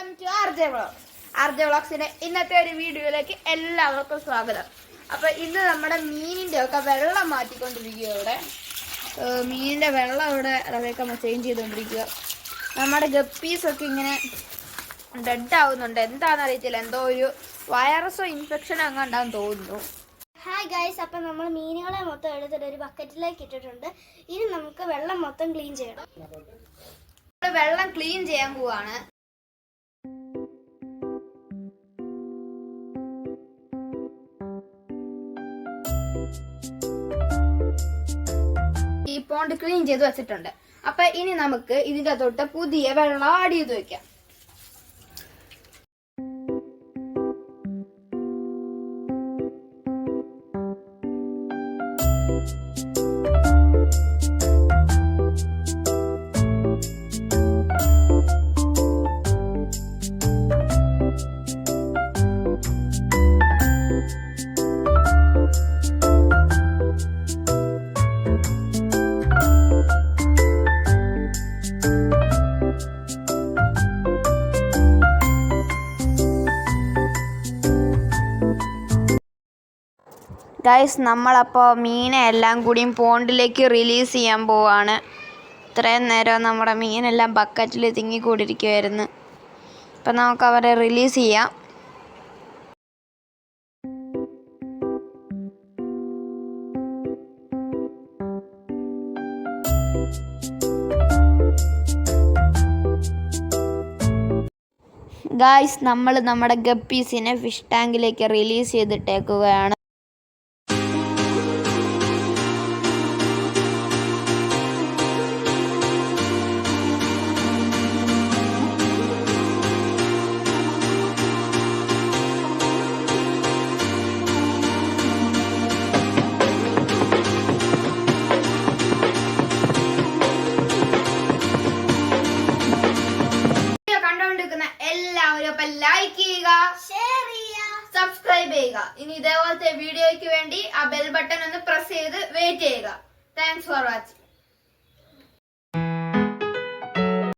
Welcome to R J വ്ളോഗ്സിന്റെ ഇന്നത്തെ ഒരു വീഡിയോയിലേക്ക് എല്ലാവർക്കും സ്വാഗതം. അപ്പൊ ഇന്ന് നമ്മുടെ മീനിന്റെ ഒക്കെ വെള്ളം മാറ്റിക്കൊണ്ടിരിക്കുക. ഇവിടെ മീനിന്റെ വെള്ളം ഇവിടെ അതൊക്കെ ചേഞ്ച് ചെയ്തുകൊണ്ടിരിക്കുക. നമ്മുടെ ഗപ്പീസ് ഒക്കെ ഇങ്ങനെ ഡെഡ് ആവുന്നുണ്ട്. എന്താണെന്ന് അറിയത്തില്ല, എന്തോ ഒരു വൈറസോ ഇൻഫെക്ഷനോ അങ്ങാണ്ടാന്ന് തോന്നുന്നു. ഹായ് ഗൈസ്, അപ്പം നമ്മൾ മീനുകളെ മൊത്തം എടുത്തിട്ട് ഒരു ബക്കറ്റിലേക്ക് ഇട്ടിട്ടുണ്ട്. ഇനി നമുക്ക് വെള്ളം മൊത്തം ക്ലീൻ ചെയ്യണം. വെള്ളം ക്ലീൻ ചെയ്യാൻ പോവാണ്. ഈ പോണ്ട് ക്ലീൻ ചെയ്ത് വെച്ചിട്ടുണ്ട്. അപ്പൊ ഇനി നമുക്ക് ഇതിന്റെ തൊട്ട് പുതിയ വെള്ളം ആഡ് ചെയ്ത് വെക്കാം. ഗൈസ്, നമ്മളപ്പോൾ മീനെ എല്ലാം കൂടിയും പോണ്ടിലേക്ക് റിലീസ് ചെയ്യാൻ പോവാണ്. ഇത്രയും നേരം നമ്മുടെ മീനെല്ലാം ബക്കറ്റിൽ തിങ്ങിക്കൂടിയിരിക്കുമായിരുന്നു. അപ്പം നമുക്ക് അവരെ റിലീസ് ചെയ്യാം. ഗൈസ്, നമ്മൾ നമ്മുടെ ഗപ്പീസിനെ ഫിഷ് ടാങ്കിലേക്ക് റിലീസ് ചെയ്തിട്ടേക്കുകയാണ്. എല്ലാവരും അപ്പം ലൈക്ക് ചെയ്യുക, ഷെയർ ചെയ്യുക, സബ്സ്ക്രൈബ് ചെയ്യുക. ഇനി ഇതേപോലത്തെ വീഡിയോയ്ക്ക് വേണ്ടി ആ ബെൽ ബട്ടൺ ഒന്ന് പ്രസ് ചെയ്ത് വെയിറ്റ് ചെയ്യുക. Thanks for watching.